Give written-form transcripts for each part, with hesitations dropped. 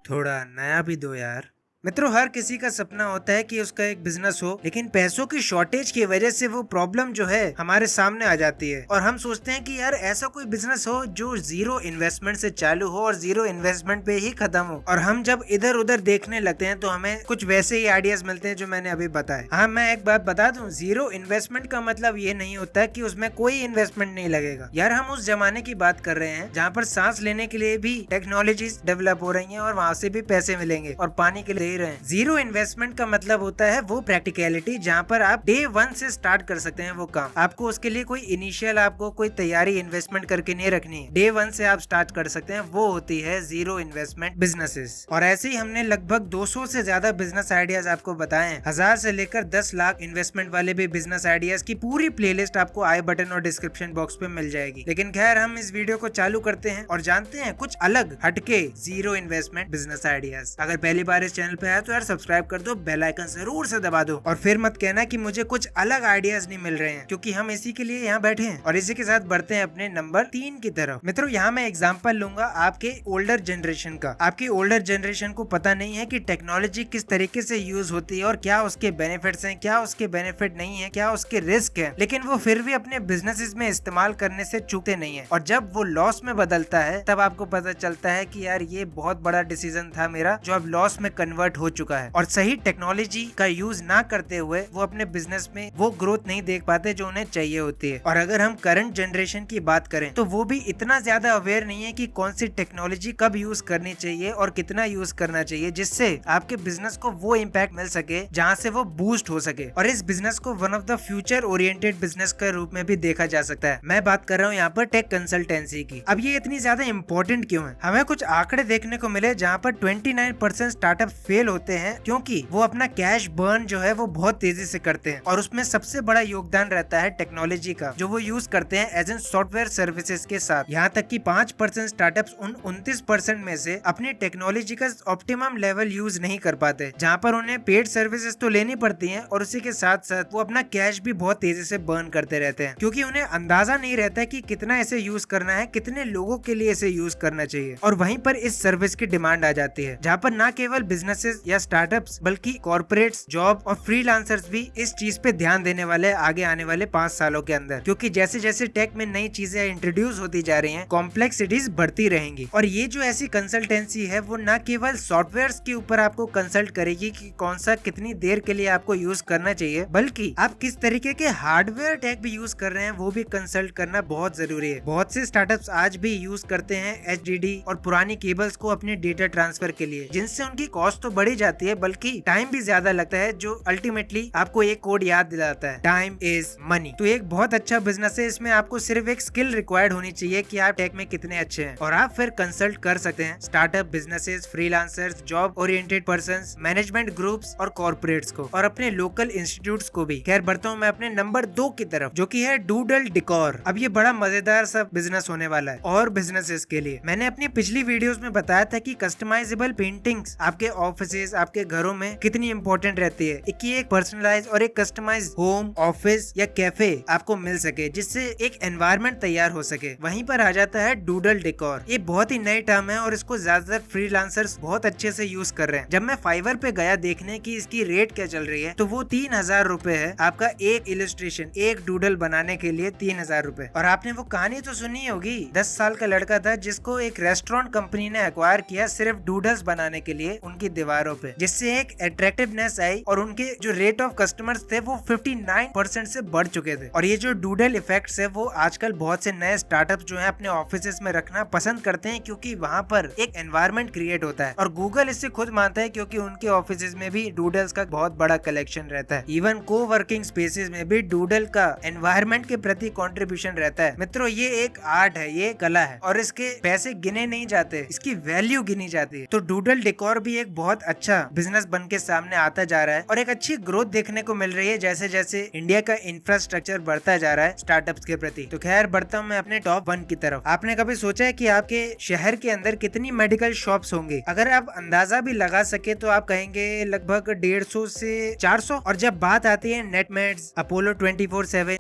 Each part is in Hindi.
थोड़ा नया भी दो यार। मित्रों, हर किसी का सपना होता है कि उसका एक बिजनेस हो, लेकिन पैसों की शॉर्टेज की वजह से वो प्रॉब्लम जो है हमारे सामने आ जाती है और हम सोचते हैं कि यार ऐसा कोई बिजनेस हो जो जीरो इन्वेस्टमेंट से चालू हो और जीरो इन्वेस्टमेंट पे ही खत्म हो। और हम जब इधर उधर देखने लगते हैं तो हमें कुछ वैसे ही आइडियाज मिलते हैं जो मैंने अभी बताए। हाँ, मैं एक बात बता दूं, जीरो इन्वेस्टमेंट का मतलब ये नहीं होता कि उसमें कोई इन्वेस्टमेंट नहीं लगेगा। यार, हम उस जमाने की बात कर रहे हैं जहाँ पर सांस लेने के लिए भी टेक्नोलॉजीज डेवलप हो रही है और वहाँ से भी पैसे मिलेंगे और पानी के लिए दे रहे हैं। जीरो इन्वेस्टमेंट का मतलब होता है वो प्रैक्टिकलिटी जहाँ पर आप डे वन से स्टार्ट कर सकते हैं वो काम। आपको उसके लिए कोई इनिशियल आपको कोई तैयारी इन्वेस्टमेंट करके नहीं रखनी है, डे वन से आप स्टार्ट कर सकते हैं। वो होती है जीरो इन्वेस्टमेंट बिजनेसेस। और ऐसे ही हमने लगभग 200 से ज्यादा बिजनेस आइडियाज आपको बताए हैं। 1000 से लेकर 10 लाख इन्वेस्टमेंट वाले भी बिजनेस आइडियाज की पूरी प्लेलिस्ट आपको आई बटन और डिस्क्रिप्शन बॉक्स पे मिल जाएगी। लेकिन खैर, हम इस वीडियो को चालू करते हैं और जानते हैं कुछ अलग हटके जीरो इन्वेस्टमेंट बिजनेस आइडियाज। अगर पहली बार इस चैनल पे आया तो यार सब्सक्राइब कर दो, बेल आइकन जरूर से दबा दो और फिर मत कहना कि मुझे कुछ अलग आइडियाज नहीं मिल रहे हैं, क्योंकि हम इसी के लिए यहाँ बैठे हैं। और इसी के साथ बढ़ते हैं अपने नंबर 3 की तरफ। मित्रों, यहाँ मैं एग्जांपल लूंगा आपके ओल्डर जनरेशन का। आपकी ओल्डर जनरेशन को पता नहीं है कि टेक्नोलॉजी किस तरीके से यूज होती है और क्या उसके बेनिफिट्स हैं, क्या उसके बेनिफिट नहीं है, क्या उसके रिस्क है, लेकिन वो फिर भी अपने बिजनेसेस में इस्तेमाल करने से चूकते नहीं है। और जब वो लॉस में बदलता है तब आपको पता चलता है कि यार ये बहुत बड़ा डिसीजन था मेरा जो अब लॉस में कन्वर्ट हो चुका है। और सही टेक्नोलॉजी का यूज ना करते हुए वो अपने बिजनेस में वो ग्रोथ नहीं देख पाते जो उन्हें चाहिए होती है। और अगर हम करंट जनरेशन की बात करें तो वो भी इतना ज्यादा अवेयर नहीं है कि कौन सी टेक्नोलॉजी कब यूज करनी चाहिए और कितना यूज करना चाहिए, जिससे आपके बिजनेस को वो इम्पैक्ट मिल सके जहाँ से वो बूस्ट हो सके। और इस बिजनेस को one of the future oriented business के रूप में भी देखा जा सकता है। मैं बात कर रहा हूँ यहाँ पर टेक कंसल्टेंसी की। अब ये इतनी ज्यादा इंपॉर्टेंट क्यों है? हमें कुछ आंकड़े देखने को मिले जहाँ पर 29% स्टार्टअप फेल होते हैं क्योंकि वो अपना कैश बर्न जो है वो बहुत तेजी से करते हैं। और उसमें सबसे बड़ा योगदान रहता है टेक्नोलॉजी का, जो वो यूज करते हैं एज एन सॉफ्टवेयर सर्विसेज के साथ। यहाँ तक कि 5% स्टार्टअप्स उन 29% में से अपनी टेक्नोलॉजी का ऑप्टिमम लेवल यूज नहीं कर पाते, जहाँ पर उन्हें पेड सर्विसेज तो लेनी पड़ती हैं और उसी के साथ साथ वो अपना कैश भी बहुत तेजी से बर्न करते रहते हैं, क्योंकि उन्हें अंदाजा नहीं रहता कि कितना इसे यूज करना है, कितने लोगों के लिए इसे यूज करना चाहिए। और वहीं पर इस सर्विस की डिमांड आ जाती है, जहाँ पर न केवल बिजनेसेस या स्टार्टअप्स बल्कि कॉर्पोरेट्स, जॉब और फ्रीलांसर्स भी इस चीज पे ध्यान देने वाले आगे आने वाले 5 सालों के अंदर। क्योंकि जैसे जैसे टेक में नई चीजें इंट्रोड्यूस होती जा रही हैं, कॉम्प्लेक्सिटीज बढ़ती रहेंगी। और ये जो ऐसी कंसल्टेंसी है वो न केवल सॉफ्टवेयर के ऊपर आपको कंसल्ट करेगी कि कौन सा कितनी देर के लिए आपको यूज करना चाहिए, बल्कि आप किस तरीके के हार्डवेयर टेक भी यूज कर रहे हैं वो भी कंसल्ट करना बहुत जरूरी है। बहुत से स्टार्टअप्स आज भी यूज करते हैं HDD और पुरानी केबल्स को अपने डेटा ट्रांसफर के लिए, जिनसे उनकी कॉस्ट तो बढ़ी जाती है बल्कि टाइम भी ज्यादा लगता है, जो अल्टीमेटली आपको एक कोड याद दिलाता है, टाइम इज मनी। तो एक बहुत अच्छा बिजनेस है, इसमें आपको सिर्फ एक स्किल रिक्वायर्ड होनी चाहिए कि आप टेक में कितने अच्छे हैं और आप फिर कंसल्ट कर सकते हैं startup, businesses, freelancers, job oriented persons, management groups और कॉर्पोरेट्स को और अपने लोकल इंस्टीट्यूट्स को भी। खैर, बढ़ता हूँ मैं अपने नंबर 2 की तरफ, जो की है डूडल डेकोर। अब ये बड़ा मजेदार सा बिजनेस होने वाला है और बिजनेसेस के लिए। मैंने अपनी पिछली वीडियोस में बताया था कि कस्टमाइजेबल पेंटिंग्स आपके ऑफिसेज, आपके घरों में कितनी इंपॉर्टेंट रहती है कि एक पर्सनलाइज और एक कस्टमाइज होम, ऑफिस या कैफे आपको मिल सके, जिससे एक एनवायरनमेंट तैयार हो सके। वहीं पर आ जाता है डूडल डेकोर। ये बहुत ही नई टर्म है और इसको ज्यादातर फ्रीलांसर्स बहुत अच्छे से यूज कर रहे हैं। जब मैं फाइवर पे गया देखने की इसकी रेट क्या चल रही है तो वो 3000 रुपए है आपका एक इलस्ट्रेशन, एक डूडल बनाने के लिए 3000 रुपए। और आपने वो कहानी तो सुनी होगी, 10 साल का लड़का था जिसको एक रेस्टोरेंट कंपनी ने एक्वायर किया सिर्फ डूडल्स बनाने के लिए उनकी दीवारों पे, जिससे एक अट्रैक्टिवनेस आई और उनके जो रेट ऑफ कस्टमर्स थे वो 59% से बढ़ चुके थे। और ये जो डूडल इफेक्ट्स है वो आजकल बहुत से नए स्टार्टअप जो है अपने ऑफिसेस में रखना पसंद करते हैं, क्योंकि वहाँ पर एक एनवायरनमेंट क्रिएट होता है। और गूगल इससे खुद मानता है, क्योंकि उनके ऑफिसेस में भी डूडल्स का बहुत बड़ा कलेक्शन रहता है। इवन को वर्किंग स्पेसेस में भी डूडल का एनवायरनमेंट के प्रति कंट्रीब्यूशन रहता है। मित्रों, ये एक आर्ट है, ये कला है और इसके पैसे गिने नहीं जाते, इसकी वैल्यू गिनी जाती है। तो डूडल डेकोर भी एक बहुत अच्छा बिजनेस बन के सामने आता जा रहा है और एक अच्छी ग्रोथ देखने को मिल रही है जैसे जैसे इंडिया का इंफ्रास्ट्रक्चर बढ़ता जा रहा है स्टार्टअप्स के प्रति। तो खैर, बढ़ता हूँ मैं अपने टॉप 1 की तरफ। आपने कभी सोचा है कि आपके शहर के अंदर कितनी मेडिकल शॉप्स होंगे? अगर आप अंदाजा भी लगा सके तो आप कहेंगे लगभग 150 से 400। और जब बात आती है नेटमेड्स, अपोलो 24/7,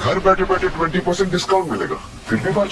घर बैठे बैठे 20% डिस्काउंट मिलेगा, फिर भी बात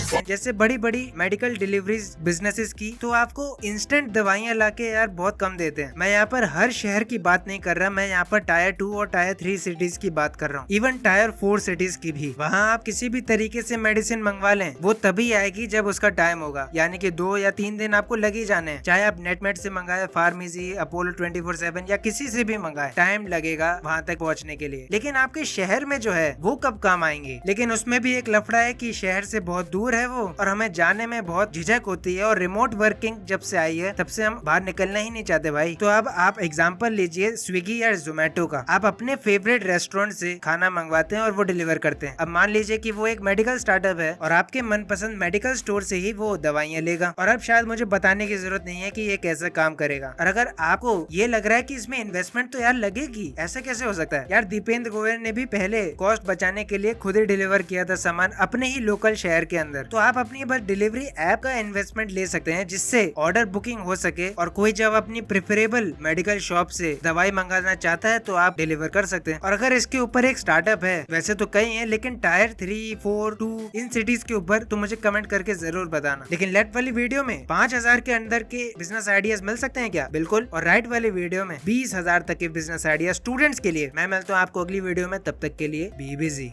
सकते हैं, जैसे बड़ी बड़ी मेडिकल डिलीवरीज बिजनेसेस की, तो आपको इंस्टेंट दवाइयाँ लाके यार बहुत कम देते हैं। मैं यहाँ पर हर शहर की बात नहीं कर रहा, मैं यहाँ पर टायर 2 और टायर 3 सिटीज की बात कर रहा हूँ, इवन टायर 4 सिटीज की भी। वहाँ आप किसी भी तरीके से मेडिसिन मंगवा लें, वो तभी आएगी जब उसका टाइम होगा, यानी कि 2 या 3 दिन आपको लग ही जाने हैं। चाहे आप नेटमेट से मंगाए, फार्मेसी, अपोलो 24/7 या किसी से भी मंगाए, टाइम लगेगा वहाँ तक पहुँचने के लिए। लेकिन आपके शहर में जो है वो कब काम आएंगे। लेकिन उसमें भी एक लफड़ा है कि शहर से बहुत दूर है वो, और हमें जाने में बहुत झिझक होती है, और रिमोट वर्किंग जब से आई है तब से हम बाहर निकलना ही नहीं चाहते भाई। तो अब आप एग्जांपल लीजिए स्विगी या जोमेटो का। आप अपने फेवरेट रेस्टोरेंट से खाना मंगवाते हैं और वो डिलीवर करते हैं। अब मान लीजिए कि वो एक मेडिकल स्टार्टअप है और आपके मनपसंद मेडिकल स्टोर से ही वो दवाइयाँ लेगा, और अब शायद मुझे बताने की जरूरत नहीं है कि ये कैसे काम करेगा। और अगर आपको ये लग रहा है कि इसमें इन्वेस्टमेंट तो यार लगेगी, ऐसा कैसे हो सकता है यार। दीपेंद्र गोयल ने भी पहले कॉस्ट बचाने के लिए खुद ही डिलीवर किया था सामान अपने ही लोकल शहर के अंदर। तो आप अपनी बस डिलीवरी ऐप का इन्वेस्टमेंट ले सकते हैं, जिससे ऑर्डर बुकिंग हो सके, और कोई जब अपनी प्रेफरेबल मेडिकल शॉप से दवाई मंगाना चाहता है तो आप डिलीवर कर सकते हैं। और अगर इसके ऊपर एक स्टार्टअप है, वैसे तो कई हैं, लेकिन टायर 3, 4, 2 इन सिटीज के ऊपर तो मुझे कमेंट करके जरूर बताना। लेकिन लेफ्ट वाली वीडियो में 5000 के अंदर के बिजनेस आइडियाज मिल सकते हैं क्या? बिल्कुल। और राइट वाली वीडियो में 20,000 तक के बिजनेस आइडिया स्टूडेंट्स के लिए। मैं मिलता हूँ आपको अगली वीडियो में, तब तक के लिए बी बिजी।